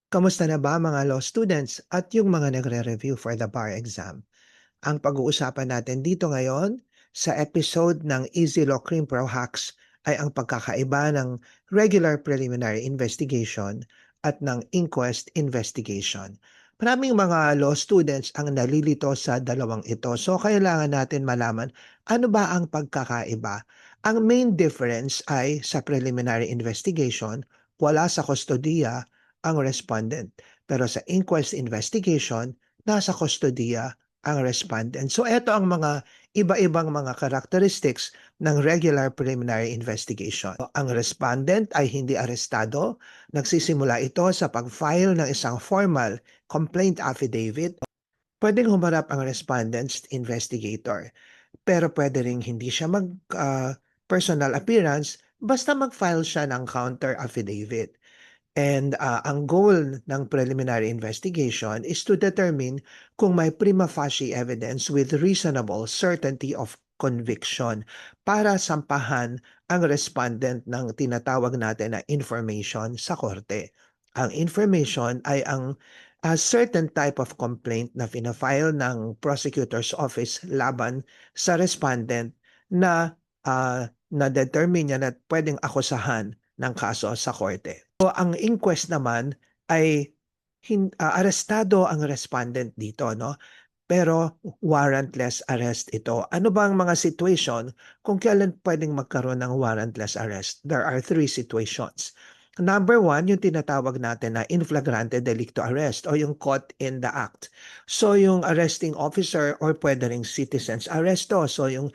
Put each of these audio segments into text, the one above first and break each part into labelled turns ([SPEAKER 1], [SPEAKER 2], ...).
[SPEAKER 1] Kamusta na ba mga law students at yung mga nagre-review for the bar exam? Ang pag-uusapan natin dito ngayon sa episode ng Easy Law Crim Pro Hacks ay ang pagkakaiba ng regular preliminary investigation at ng inquest investigation. Maraming mga law students ang nalilito sa dalawang ito. So kailangan natin malaman ano ba ang pagkakaiba. Ang main difference ay sa preliminary investigation, wala sa kustodiya ang respondent. Pero sa inquest investigation, nasa kustodiya ang respondent. So ito ang mga iba-ibang mga characteristics ng regular preliminary investigation. Ang respondent ay hindi arestado. Nagsisimula ito sa pag-file ng isang formal complaint affidavit. Pwedeng humarap ang respondent's investigator. Pero pwede ring hindi siya personal appearance basta mag-file siya ng counter affidavit. And ang goal ng preliminary investigation is to determine kung may prima facie evidence with reasonable certainty of conviction para sampahan ang respondent ng tinatawag natin na information sa korte. Ang information ay ang certain type of complaint na fina-file ng prosecutor's office laban sa respondent na na-determine niya na pwedeng akusahan ng kaso sa korte. So, ang inquest naman ay arestado ang respondent dito, no? Pero warrantless arrest ito. Ano ba ang mga situation kung kailan pwedeng magkaroon ng warrantless arrest? There are three situations. Number one, yung tinatawag natin na in flagrante delicto arrest o yung caught in the act. So yung arresting officer or pwede ring citizen's arresto. So yung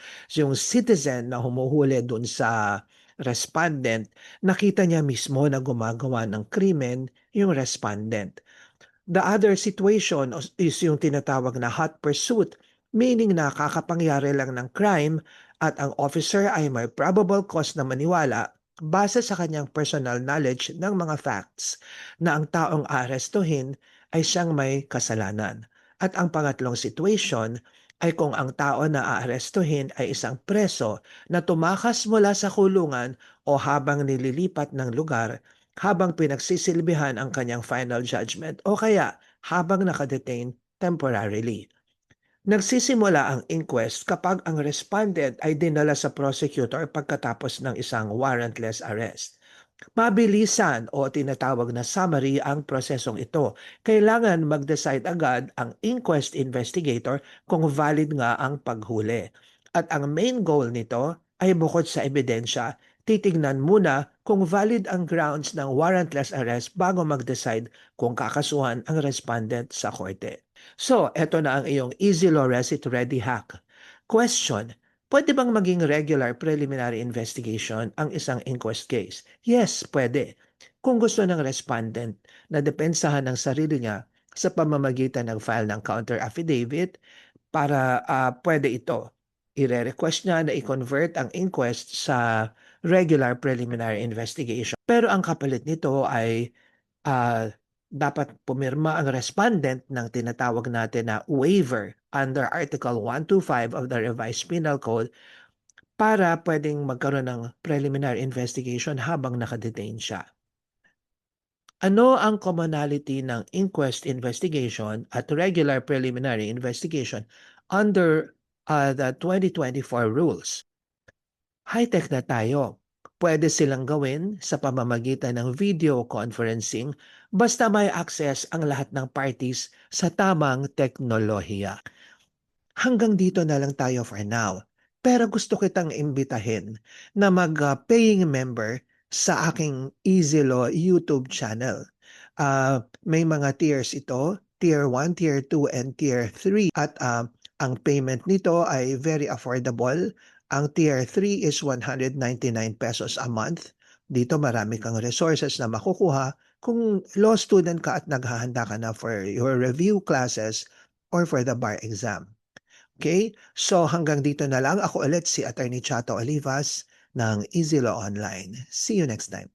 [SPEAKER 1] citizen na humuhuli dun sa respondent, nakita niya mismo na gumagawa ng krimen yung respondent. The other situation is yung tinatawag na hot pursuit, meaning na kakapangyari lang ng crime at ang officer ay may probable cause na maniwala base sa kanyang personal knowledge ng mga facts na ang taong aarestuhin ay siyang may kasalanan. At ang pangatlong situation ay kung ang tao na aarestuhin ay isang preso na tumakas mula sa kulungan o habang nililipat ng lugar habang pinagsisilbihan ang kanyang final judgment o kaya habang nakadetain temporarily. Nagsisimula ang inquest kapag ang respondent ay dinala sa prosecutor pagkatapos ng isang warrantless arrest. Mabilisan o tinatawag na summary ang prosesong ito. Kailangan mag-decide agad ang inquest investigator kung valid nga ang paghuli. At ang main goal nito ay bukod sa ebidensya, titignan muna kung valid ang grounds ng warrantless arrest bago mag-decide kung kakasuhan ang respondent sa korte. So, eto na ang iyong Easy Law Receipt Ready hack. Question: pwede bang maging regular preliminary investigation ang isang inquest case? Yes, pwede. Kung gusto ng respondent na depensahan ng sarili niya sa pamamagitan ng file ng counter affidavit, para pwede ito. Ire-request niya na i-convert ang inquest sa regular preliminary investigation. Pero ang kapalit nito ay dapat pumirma ang respondent ng tinatawag natin na waiver under Article 125 of the Revised Penal Code para pwedeng magkaroon ng preliminary investigation habang nakadetain siya. Ano ang commonality ng inquest investigation at regular preliminary investigation under the 2024 rules? High-tech na tayo. Pwede silang gawin sa pamamagitan ng video conferencing basta may access ang lahat ng parties sa tamang teknolohiya. Hanggang dito na lang tayo for now. Pero gusto kitang imbitahin na mag-paying member sa aking Easy Law YouTube channel. May mga tiers ito, Tier 1, Tier 2, and Tier 3. At ang payment nito ay very affordable. Ang Tier 3 is 199 pesos a month. Dito marami kang resources na makukuha kung law student ka at naghahanda ka na for your review classes or for the bar exam. Okay? So hanggang dito na lang. Ako ulit si Attorney Chato Olivas ng Easy Law Online. See you next time.